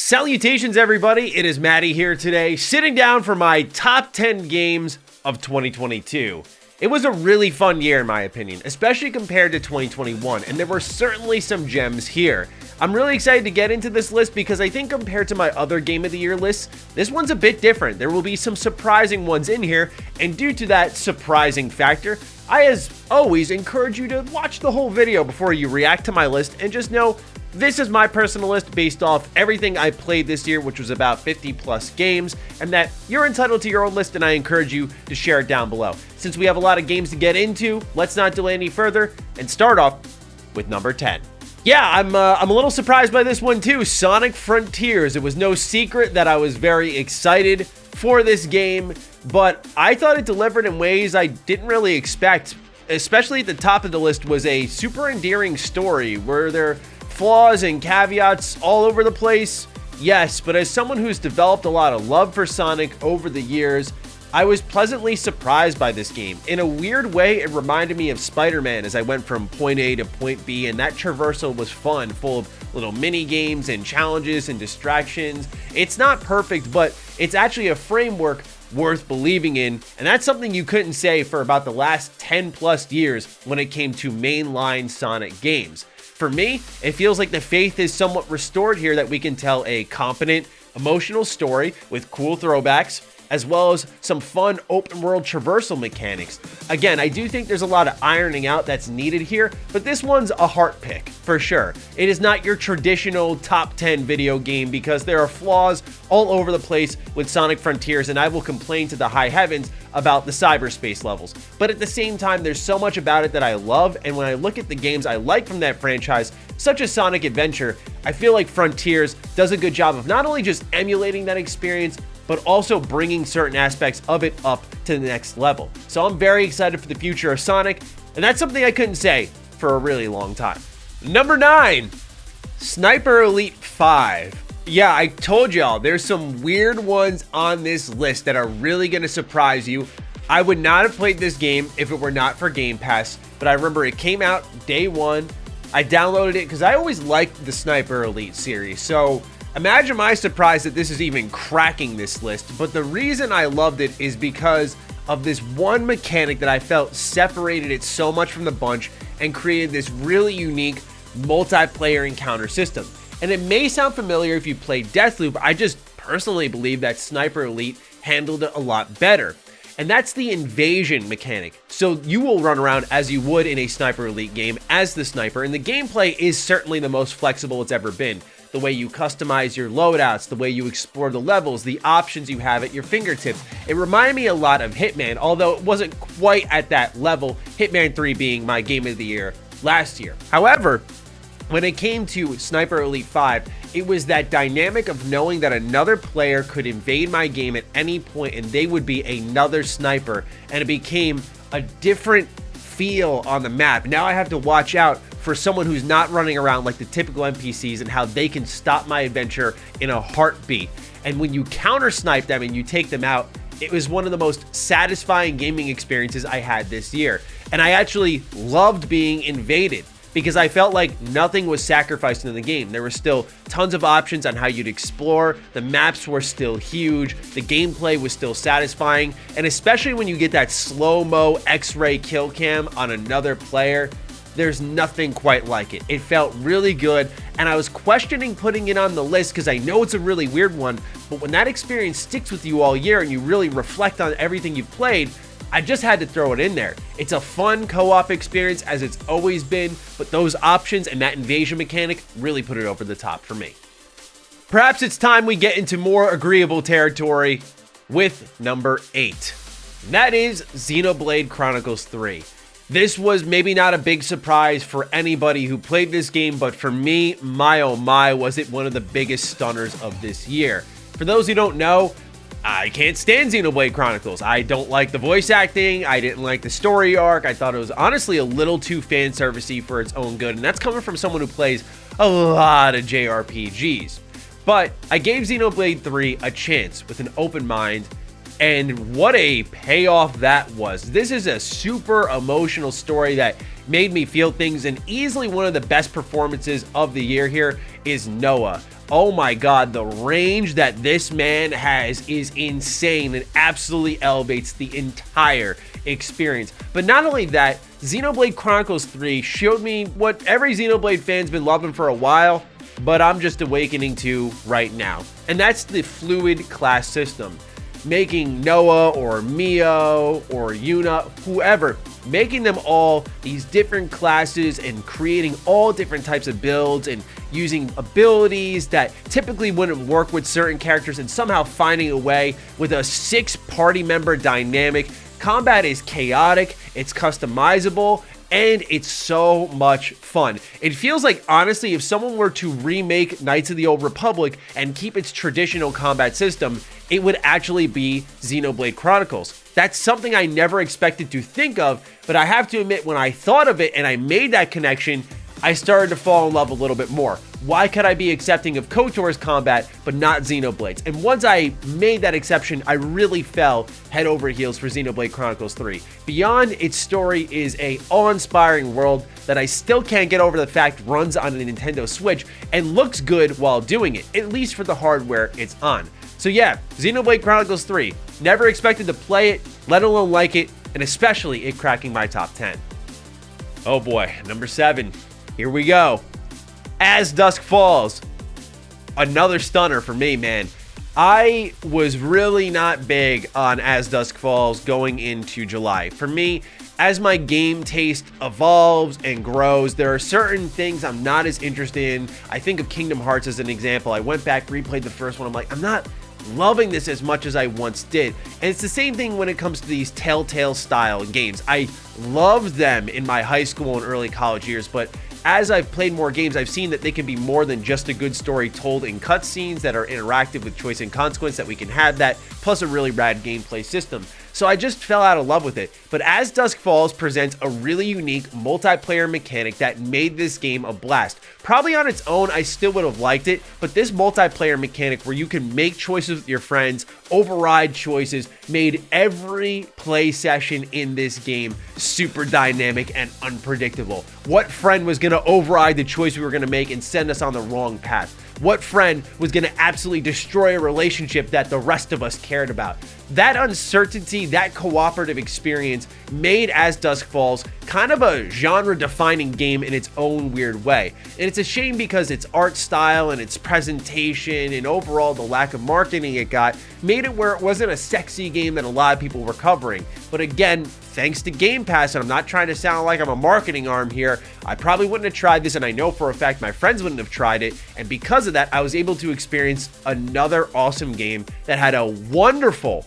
Salutations everybody, it is Matty here today, sitting down for my top 10 games of 2022. It was a really fun year in my opinion, especially compared to 2021, and there were certainly some gems here. I'm really excited to get into this list because I think compared to my other Game of the Year lists, this one's a bit different. There will be some surprising ones in here, and due to that surprising factor, I as always encourage you to watch the whole video before you react to my list and just know this is my personal list based off everything I played this year, which was about 50 plus games, and that you're entitled to your own list, and I encourage you to share it down below. Since we have a lot of games to get into, let's not delay any further and start off with number 10. Yeah, I'm a little surprised by this one too, Sonic Frontiers. It was no secret that I was very excited for this game, but I thought it delivered in ways I didn't really expect. Especially at the top of the list was a super endearing story. Were there flaws and caveats all over the place? Yes, but as someone who's developed a lot of love for Sonic over the years, I was pleasantly surprised by this game. In a weird way, it reminded me of Spider-Man as I went from point A to point B, and that traversal was fun, full of little mini games and challenges and distractions. It's not perfect, but it's actually a framework worth believing in, and that's something you couldn't say for about the last 10 plus years when it came to mainline Sonic games. For me, it feels like the faith is somewhat restored here that we can tell a competent, emotional story with cool throwbacks, as well as some fun open world traversal mechanics. Again, I do think there's a lot of ironing out that's needed here, but this one's a heart pick for sure. It is not your traditional top 10 video game because there are flaws all over the place with Sonic Frontiers, and I will complain to the high heavens about the cyberspace levels. But at the same time, there's so much about it that I love, and when I look at the games I like from that franchise, such as Sonic Adventure, I feel like Frontiers does a good job of not only just emulating that experience, but also bringing certain aspects of it up to the next level. So I'm very excited for the future of Sonic, and that's something I couldn't say for a really long time. Number 9, Sniper Elite 5. Yeah, I told y'all, there's some weird ones on this list that are really gonna surprise you. I would not have played this game if it were not for Game Pass, but I remember it came out day one. I downloaded it because I always liked the Sniper Elite series, so imagine my surprise that this is even cracking this list. But the reason I loved it is because of this one mechanic that I felt separated it so much from the bunch and created this really unique multiplayer encounter system. And it may sound familiar if you played Deathloop, I just personally believe that Sniper Elite handled it a lot better. And that's the invasion mechanic. So you will run around as you would in a Sniper Elite game as the sniper, and the gameplay is certainly the most flexible it's ever been. The way you customize your loadouts, the way you explore the levels, the options you have at your fingertips. It reminded me a lot of Hitman, although it wasn't quite at that level, Hitman 3 being my Game of the Year last year. However, when it came to Sniper Elite 5, it was that dynamic of knowing that another player could invade my game at any point and they would be another sniper, and it became a different feel on the map. Now I have to watch out for someone who's not running around like the typical NPCs and how they can stop my adventure in a heartbeat. And when you counter snipe them and you take them out, it was one of the most satisfying gaming experiences I had this year. And I actually loved being invaded because I felt like nothing was sacrificed in the game. There were still tons of options on how you'd explore, the maps were still huge, the gameplay was still satisfying, and especially when you get that slow-mo X-ray kill cam on another player, there's nothing quite like it. It felt really good, and I was questioning putting it on the list because I know it's a really weird one, but when that experience sticks with you all year and you really reflect on everything you've played, I just had to throw it in there. It's a fun co-op experience as it's always been, but those options and that invasion mechanic really put it over the top for me. Perhaps it's time we get into more agreeable territory with number 8. And that is Xenoblade Chronicles 3. This was maybe not a big surprise for anybody who played this game, but for me, my oh my, was it one of the biggest stunners of this year. For those who don't know, I can't stand Xenoblade Chronicles. I don't like the voice acting, I didn't like the story arc, I thought it was honestly a little too fan servicey for its own good, and that's coming from someone who plays a lot of JRPGs. But I gave Xenoblade 3 a chance with an open mind, and what a payoff that was. This is a super emotional story that made me feel things, and easily one of the best performances of the year here is Noah. Oh my god, the range that this man has is insane. It absolutely elevates the entire experience. But not only that, Xenoblade Chronicles 3 showed me what every Xenoblade fan's been loving for a while, but I'm just awakening to right now. And that's the fluid class system. Making Noah or Mio or Yuna, whoever, making them all these different classes and creating all different types of builds and using abilities that typically wouldn't work with certain characters and somehow finding a way with a 6 party member dynamic. Combat is chaotic, it's customizable, and it's so much fun. It feels like, honestly, if someone were to remake Knights of the Old Republic and keep its traditional combat system, it would actually be Xenoblade Chronicles. That's something I never expected to think of, but I have to admit, when I thought of it and I made that connection, I started to fall in love a little bit more. Why could I be accepting of KOTOR's combat, but not Xenoblade's? And once I made that exception, I really fell head over heels for Xenoblade Chronicles 3. Beyond its story is a awe-inspiring world that I still can't get over the fact runs on a Nintendo Switch and looks good while doing it, at least for the hardware it's on. So yeah, Xenoblade Chronicles 3. Never expected to play it, let alone like it, and especially it cracking my top 10. Oh boy, number 7. Here we go. As Dusk Falls. Another stunner for me, man. I was really not big on As Dusk Falls going into July. For me, as my game taste evolves and grows, there are certain things I'm not as interested in. I think of Kingdom Hearts as an example. I went back, replayed the first one. I'm like, I'm not loving this as much as I once did. And it's the same thing when it comes to these Telltale style games. I loved them in my high school and early college years, but as I've played more games, I've seen that they can be more than just a good story told in cutscenes that are interactive with choice and consequence, that we can have that, plus a really rad gameplay system. So I just fell out of love with it. But As Dusk Falls presents a really unique multiplayer mechanic that made this game a blast. Probably on its own, I still would have liked it, but this multiplayer mechanic where you can make choices with your friends, override choices, made every play session in this game super dynamic and unpredictable. What friend was going to override the choice we were going to make and send us on the wrong path? What friend was going to absolutely destroy a relationship that the rest of us cared about? That uncertainty, that cooperative experience made As Dusk Falls kind of a genre-defining game in its own weird way. And it's a shame because its art style and its presentation and overall the lack of marketing it got made it where it wasn't a sexy game that a lot of people were covering. But again, thanks to Game Pass, and I'm not trying to sound like I'm a marketing arm here, I probably wouldn't have tried this, and I know for a fact my friends wouldn't have tried it, and because of that, I was able to experience another awesome game that had a wonderful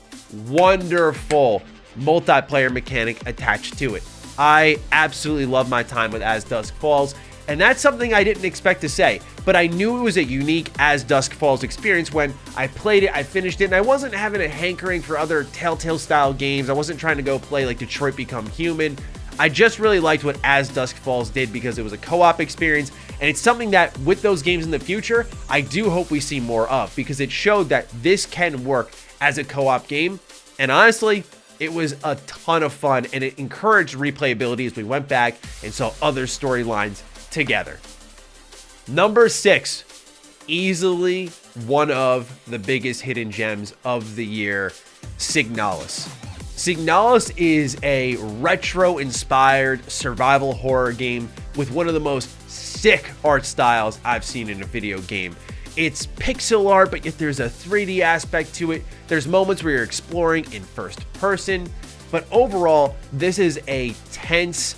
multiplayer mechanic attached to it. I absolutely love my time with As Dusk Falls, and that's something I didn't expect to say, but I knew it was a unique As Dusk Falls experience when I played it, I finished it, and I wasn't having a hankering for other Telltale style games. I wasn't trying to go play like Detroit Become Human. I just really liked what As Dusk Falls did because it was a co-op experience, and it's something that with those games in the future, I do hope we see more of because it showed that this can work as a co-op game, and honestly, it was a ton of fun, and it encouraged replayability as we went back and saw other storylines together. Number 6, easily one of the biggest hidden gems of the year, Signalus. Signalus is a retro-inspired survival horror game with one of the most sick art styles I've seen in a video game. It's pixel art, but yet there's a 3D aspect to it. There's moments where you're exploring in first person, but overall, this is a tense,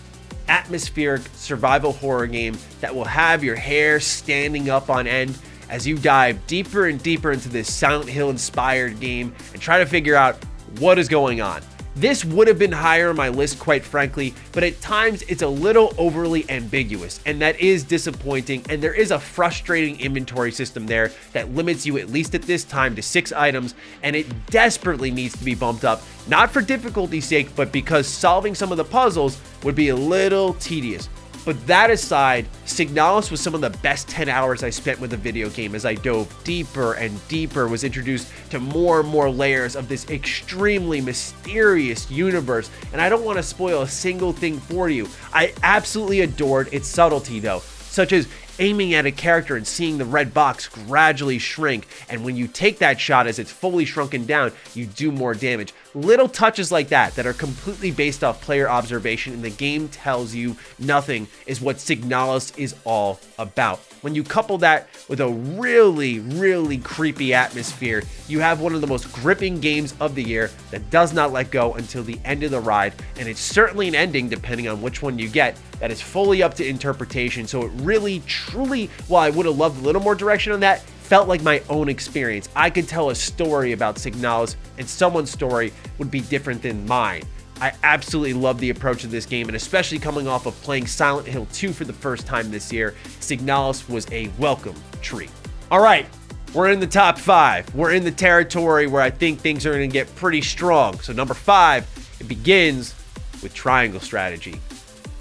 atmospheric survival horror game that will have your hair standing up on end as you dive deeper and deeper into this Silent Hill inspired game and try to figure out what is going on. This would have been higher on my list, quite frankly, but at times it's a little overly ambiguous, and that is disappointing, and there is a frustrating inventory system there that limits you, at least at this time, to 6 items, and it desperately needs to be bumped up, not for difficulty's sake, but because solving some of the puzzles would be a little tedious. But that aside, Signalus was some of the best 10 hours I spent with a video game as I dove deeper and deeper, was introduced to more and more layers of this extremely mysterious universe, and I don't want to spoil a single thing for you. I absolutely adored its subtlety though, such as aiming at a character and seeing the red box gradually shrink, and when you take that shot as it's fully shrunken down, you do more damage. Little touches like that are completely based off player observation, and the game tells you nothing is what Signalus is all about. When you couple that with a really, really creepy atmosphere, you have one of the most gripping games of the year that does not let go until the end of the ride, and it's certainly an ending, depending on which one you get, that is fully up to interpretation. So it really, truly, while I would have loved a little more direction on that, felt like my own experience. I could tell a story about Signalus, and someone's story would be different than mine. I absolutely love the approach of this game, and especially coming off of playing Silent Hill 2 for the first time this year, Signalus was a welcome treat. All right, we're in the top 5. We're in the territory where I think things are going to get pretty strong. So number 5, it begins with triangle strategy.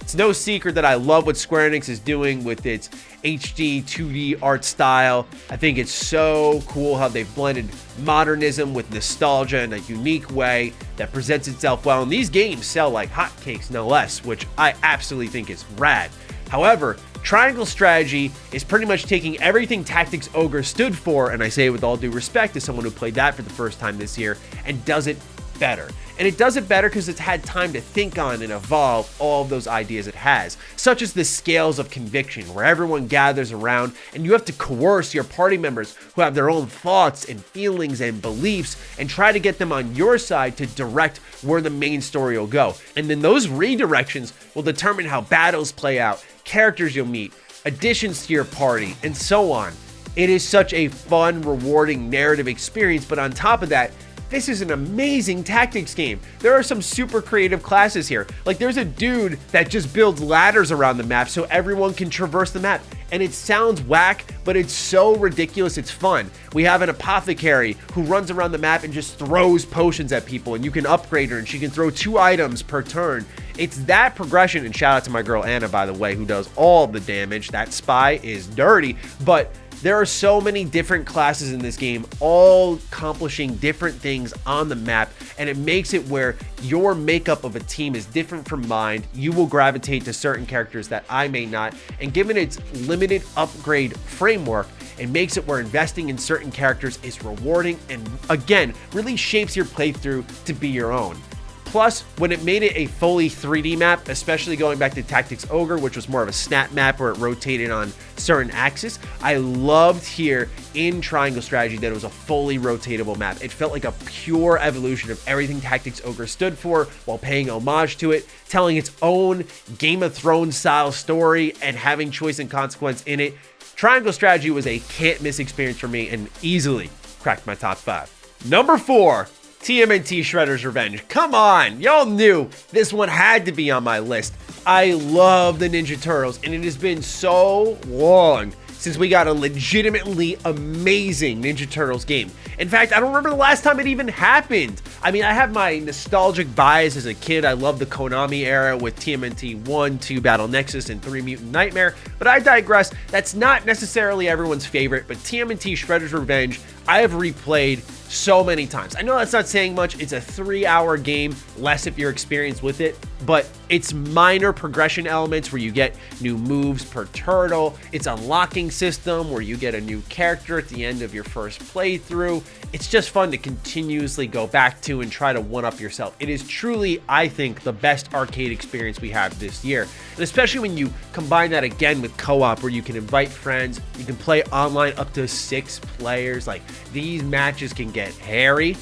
It's no secret that I love what Square Enix is doing with its HD 2D art style. I think it's so cool how they've blended modernism with nostalgia in a unique way that presents itself well. And these games sell like hotcakes, no less, which I absolutely think is rad. However, triangle strategy is pretty much taking everything Tactics Ogre stood for, and I say it with all due respect to someone who played that for the first time this year, and does it better. And it does it better because it's had time to think on and evolve all of those ideas it has, such as the scales of conviction, where everyone gathers around and you have to coerce your party members who have their own thoughts and feelings and beliefs and try to get them on your side to direct where the main story will go. And then those redirections will determine how battles play out, characters you'll meet, additions to your party, and so on. It is such a fun, rewarding narrative experience, but on top of that, this is an amazing tactics game. There are some super creative classes here. Like, there's a dude that just builds ladders around the map so everyone can traverse the map. And it sounds whack, but it's so ridiculous, it's fun. We have an apothecary who runs around the map and just throws potions at people, and you can upgrade her and she can throw 2 items per turn. It's that progression, and shout out to my girl Anna, by the way, who does all the damage. That spy is dirty, but there are so many different classes in this game, all accomplishing different things on the map, and it makes it where your makeup of a team is different from mine. You will gravitate to certain characters that I may not, and given its limited upgrade framework, it makes it where investing in certain characters is rewarding and, again, really shapes your playthrough to be your own. Plus, when it made it a fully 3D map, especially going back to Tactics Ogre, which was more of a snap map where it rotated on certain axes, I loved here in Triangle Strategy that it was a fully rotatable map. It felt like a pure evolution of everything Tactics Ogre stood for while paying homage to it, telling its own Game of Thrones style story and having choice and consequence in it. Triangle Strategy was a can't miss experience for me and easily cracked my top 5. Number 4. TMNT Shredder's Revenge. Come on, y'all knew this one had to be on my list. I love the Ninja Turtles, and it has been so long since we got a legitimately amazing Ninja Turtles game. In fact, I don't remember the last time it even happened. I mean, I have my nostalgic bias as a kid. I love the Konami era with TMNT 1, 2 Battle Nexus, and 3 Mutant Nightmare, but I digress. That's not necessarily everyone's favorite, but TMNT Shredder's Revenge, I have replayed so many times. I know that's not saying much. It's a 3-hour game, less if you're experienced with it, but it's minor progression elements where you get new moves per turtle. It's a locking system where you get a new character at the end of your first playthrough. It's just fun to continuously go back to and try to one-up yourself. It is truly, I think, the best arcade experience we have this year. And especially when you combine that again with co-op where you can invite friends, you can play online up to 6 players. Like, these matches can get hairy,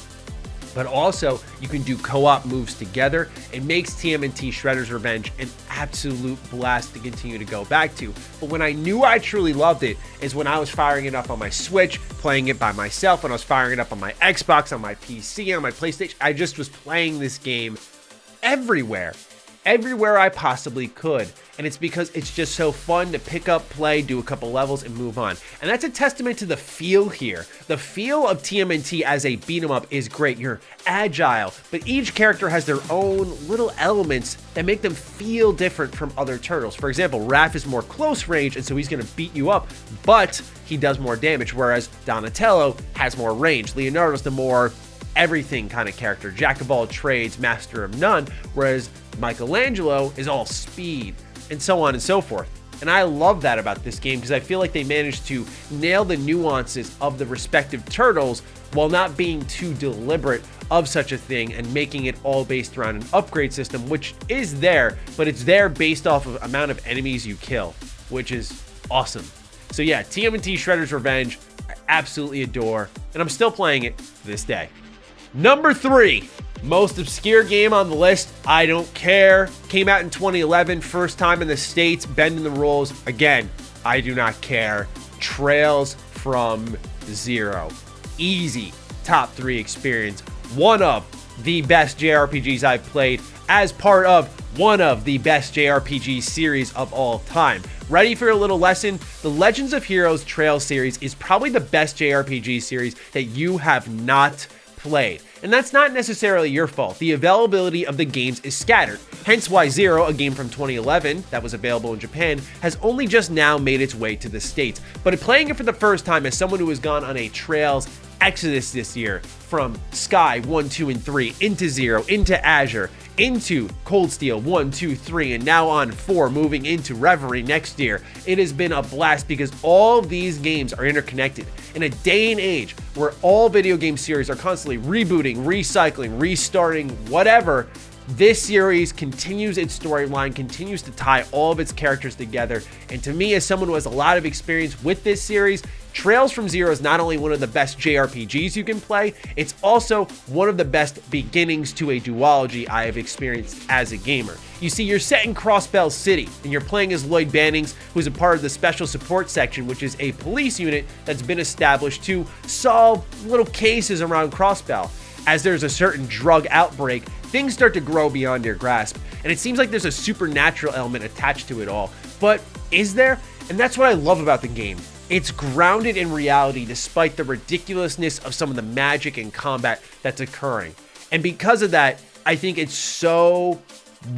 but also you can do co-op moves together. It makes TMNT Shredder's Revenge an absolute blast to continue to go back to. But when I knew I truly loved it is when I was firing it up on my Switch, playing it by myself, when I was firing it up on my Xbox, on my PC, on my PlayStation. I just was playing this game everywhere I possibly could. And it's because it's just so fun to pick up, play, do a couple levels, and move on. And that's a testament to the feel here. The feel of TMNT as a beat 'em up is great. You're agile, but each character has their own little elements that make them feel different from other turtles. For example, Raph is more close range, and so he's gonna beat you up, but he does more damage, whereas Donatello has more range. Leonardo's the more everything kind of character, jack of all trades, master of none, whereas Michelangelo is all speed, and so on and so forth. And I love that about this game because I feel like they managed to nail the nuances of the respective turtles while not being too deliberate of such a thing and making it all based around an upgrade system, which is there, but it's there based off of amount of enemies you kill, which is awesome. So yeah, TMNT Shredder's Revenge, I absolutely adore, and I'm still playing it to this day. Number 3, most obscure game on the list, I don't care. Came out in 2011, first time in the States, bending the rules. Again, I do not care. Trails from Zero. Easy top 3 experience. One of the best JRPGs I've played as part of one of the best JRPG series of all time. Ready for a little lesson? The Legends of Heroes Trails series is probably the best JRPG series that you have not played. And that's not necessarily your fault. The availability of the games is scattered. Hence why Zero, a game from 2011 that was available in Japan, has only just now made its way to the States. But playing it for the first time as someone who has gone on a Trails exodus this year, from Sky 1, 2, and 3, into Zero, into Azure, into Cold Steel 1, 2, 3, and now on 4, moving into Reverie next year. It has been a blast because all of these games are interconnected. In a day and age where all video game series are constantly rebooting, recycling, restarting, whatever, this series continues its storyline, continues to tie all of its characters together. And to me, as someone who has a lot of experience with this series, Trails from Zero is not only one of the best JRPGs you can play, it's also one of the best beginnings to a duology I have experienced as a gamer. You see, you're set in Crossbell City, and you're playing as Lloyd Bannings, who's a part of the Special Support Section, which is a police unit that's been established to solve little cases around Crossbell. As there's a certain drug outbreak, things start to grow beyond your grasp, and it seems like there's a supernatural element attached to it all. But is there? And that's what I love about the game. It's grounded in reality despite the ridiculousness of some of the magic and combat that's occurring. And because of that, I think it's so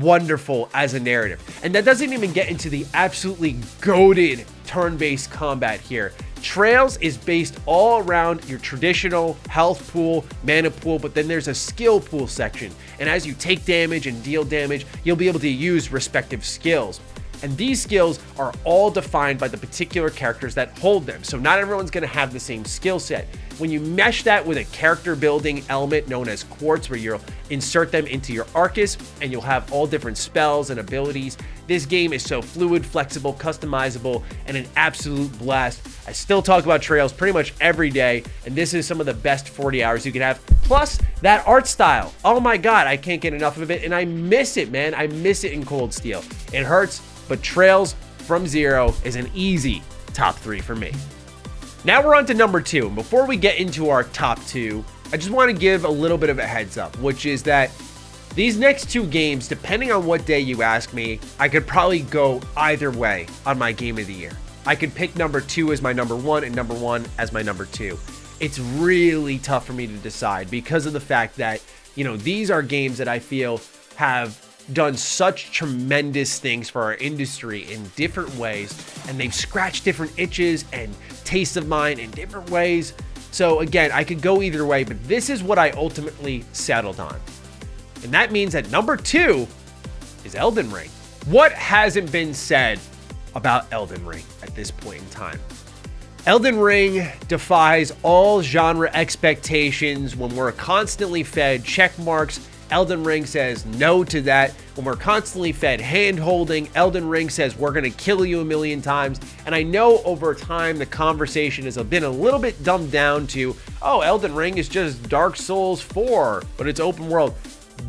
wonderful as a narrative. And that doesn't even get into the absolutely goated turn-based combat here. Trails is based all around your traditional health pool, mana pool, but then there's a skill pool section. And as you take damage and deal damage, you'll be able to use respective skills. And these skills are all defined by the particular characters that hold them. So not everyone's going to have the same skill set. When you mesh that with a character building element known as quartz, where you'll insert them into your Arcus and you'll have all different spells and abilities, this game is so fluid, flexible, customizable, and an absolute blast. I still talk about Trails pretty much every day, and this is some of the best 40 hours you can have. Plus, that art style. Oh my God, I can't get enough of it, and I miss it, man. I miss it in Cold Steel. It hurts, but Trails from Zero is an easy top 3 for me. Now we're on to number 2. And before we get into our top 2, I just want to give a little bit of a heads up, which is that these next 2 games, depending on what day you ask me, I could probably go either way on my game of the year. I could pick number 2 as my number 1 and number 1 as my number 2. It's really tough for me to decide because of the fact that, you know, these are games that I feel have done such tremendous things for our industry in different ways, and they've scratched different itches and tastes of mine in different ways. So again, I could go either way, but this is what I ultimately settled on. And that means that number 2 is Elden Ring. What hasn't been said about Elden Ring at this point in time? Elden Ring defies all genre expectations. When we're constantly fed check marks, Elden Ring says no to that. When we're constantly fed hand-holding, Elden Ring says we're going to kill you a million times. And I know over time the conversation has been a little bit dumbed down to, oh, Elden Ring is just Dark Souls 4, but it's open world.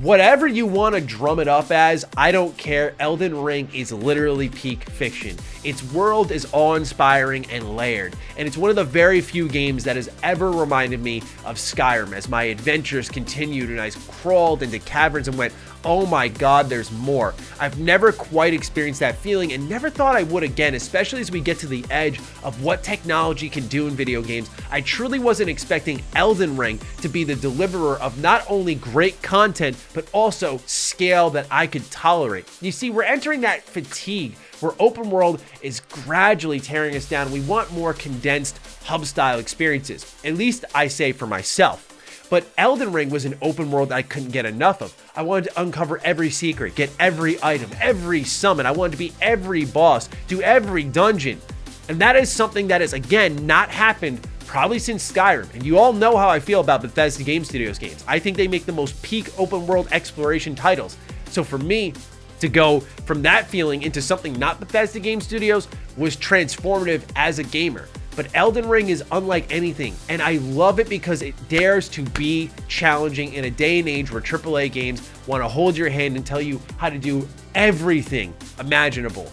Whatever you want to drum it up as, I don't care. Elden Ring is literally peak fiction. Its world is awe-inspiring and layered, and it's one of the very few games that has ever reminded me of Skyrim as my adventures continued and I crawled into caverns and went, oh my God, there's more. I've never quite experienced that feeling and never thought I would again, especially as we get to the edge of what technology can do in video games. I truly wasn't expecting Elden Ring to be the deliverer of not only great content, but also scale that I could tolerate. You see, we're entering that fatigue where open world is gradually tearing us down. We want more condensed hub style experiences. At least I say for myself. But Elden Ring was an open world that I couldn't get enough of. I wanted to uncover every secret, get every item, every summon. I wanted to be every boss, do every dungeon. And that is something that has, again, not happened probably since Skyrim. And you all know how I feel about Bethesda Game Studios games. I think they make the most peak open world exploration titles. So for me to go from that feeling into something not Bethesda Game Studios was transformative as a gamer. But Elden Ring is unlike anything, and I love it because it dares to be challenging in a day and age where AAA games want to hold your hand and tell you how to do everything imaginable.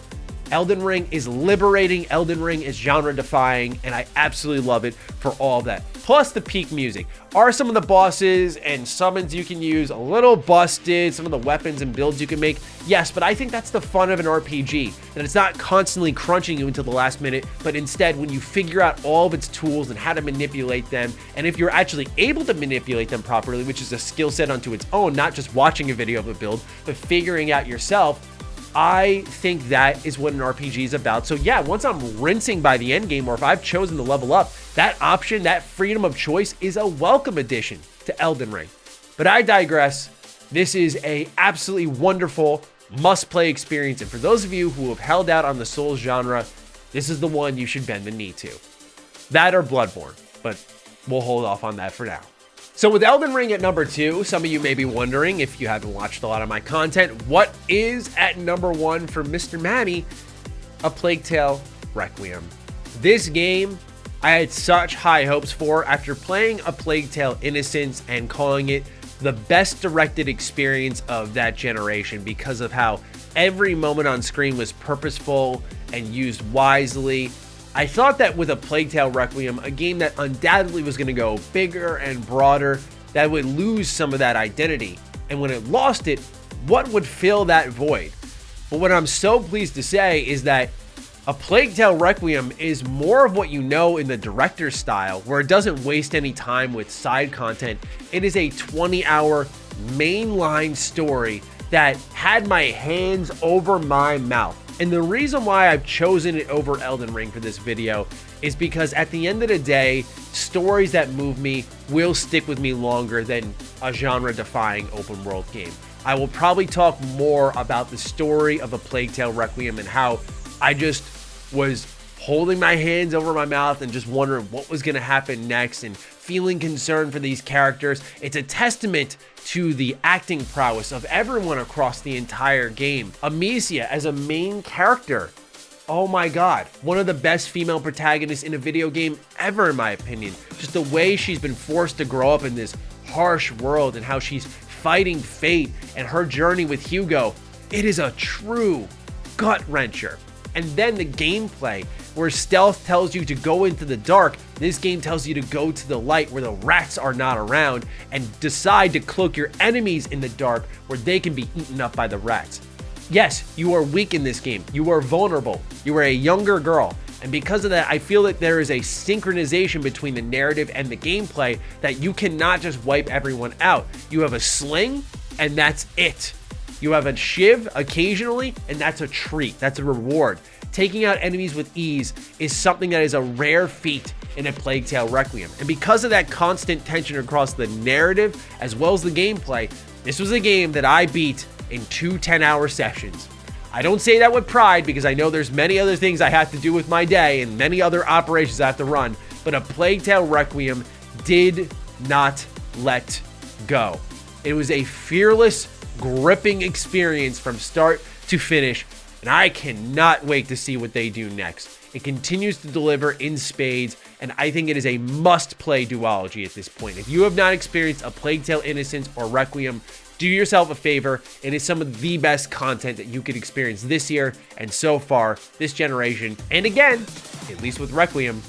Elden Ring is liberating, Elden Ring is genre defying, and I absolutely love it for all of that. Plus the peak music. Are some of the bosses and summons you can use a little busted, some of the weapons and builds you can make? Yes, but I think that's the fun of an RPG, that it's not constantly crunching you until the last minute, but instead when you figure out all of its tools and how to manipulate them, and if you're actually able to manipulate them properly, which is a skill set unto its own, not just watching a video of a build, but figuring out yourself, I think that is what an RPG is about. So yeah, once I'm rinsing by the end game, or if I've chosen to level up, that option, that freedom of choice is a welcome addition to Elden Ring. But I digress. This is a absolutely wonderful must-play experience. And for those of you who have held out on the Souls genre, this is the one you should bend the knee to. That or Bloodborne, but we'll hold off on that for now. So with Elden Ring at number 2, some of you may be wondering, if you haven't watched a lot of my content, what is at number 1 for Mr. Matty? A Plague Tale Requiem. This game I had such high hopes for after playing A Plague Tale Innocence and calling it the best directed experience of that generation because of how every moment on screen was purposeful and used wisely. I thought that with A Plague Tale Requiem, a game that undoubtedly was going to go bigger and broader, that would lose some of that identity. And when it lost it, what would fill that void? But what I'm so pleased to say is that A Plague Tale Requiem is more of what you know in the director's style, where it doesn't waste any time with side content. It is a 20-hour mainline story that had my hands over my mouth. And the reason why I've chosen it over Elden Ring for this video is because at the end of the day, stories that move me will stick with me longer than a genre-defying open world game. I will probably talk more about the story of A Plague Tale Requiem and how I just was holding my hands over my mouth and just wondering what was going to happen next and feeling concerned for these characters. It's a testament to the acting prowess of everyone across the entire game. Amicia as a main character, oh my god, one of the best female protagonists in a video game ever in my opinion. Just the way she's been forced to grow up in this harsh world and how she's fighting fate and her journey with Hugo, it is a true gut-wrencher. And then the gameplay, where stealth tells you to go into the dark, this game tells you to go to the light where the rats are not around and decide to cloak your enemies in the dark where they can be eaten up by the rats. Yes, you are weak in this game. You are vulnerable. You are a younger girl. And because of that, I feel that there is a synchronization between the narrative and the gameplay that you cannot just wipe everyone out. You have a sling and that's it. You have a shiv occasionally, and that's a treat. That's a reward. Taking out enemies with ease is something that is a rare feat in A Plague Tale Requiem. And because of that constant tension across the narrative as well as the gameplay, this was a game that I beat in 2 10-hour sessions. I don't say that with pride because I know there's many other things I have to do with my day and many other operations I have to run, but A Plague Tale Requiem did not let go. It was a fearless, gripping experience from start to finish, and I cannot wait to see what they do next. It continues to deliver in spades, and I think it is a must-play duology at this point. If you have not experienced A Plague Tale Innocence or Requiem, do yourself a favor. It is some of the best content that you could experience this year and so far this generation. And again, at least with Requiem,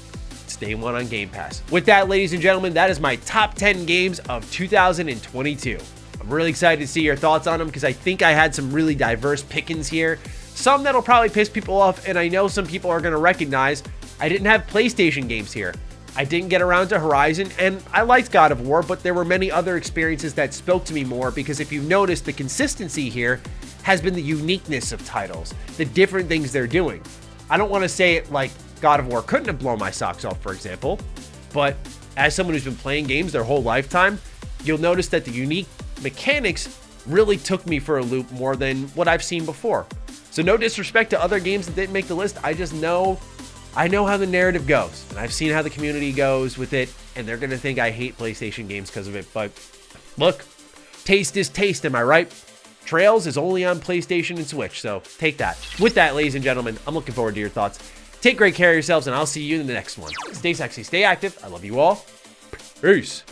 it's day one on Game Pass. With that, ladies and gentlemen, that is my top 10 games of 2022. I'm really excited to see your thoughts on them because I think I had some really diverse pickings here. Some that'll probably piss people off, and I know some people are going to recognize I didn't have PlayStation games here. I didn't get around to Horizon, and I liked God of War, but there were many other experiences that spoke to me more because if you've noticed, the consistency here has been the uniqueness of titles, the different things they're doing. I don't want to say it like God of War couldn't have blown my socks off, for example, but as someone who's been playing games their whole lifetime, you'll notice that the unique mechanics really took me for a loop more than what I've seen before. So no disrespect to other games that didn't make the list. I know how the narrative goes, and I've seen how the community goes with it, and they're gonna think I hate PlayStation games because of it. But look, taste is taste, am I right? Trails is only on PlayStation and Switch, so take that. With that, ladies and gentlemen, I'm looking forward to your thoughts. Take great care of yourselves, and I'll see you in the next one. Stay sexy, stay active. I love you all. Peace.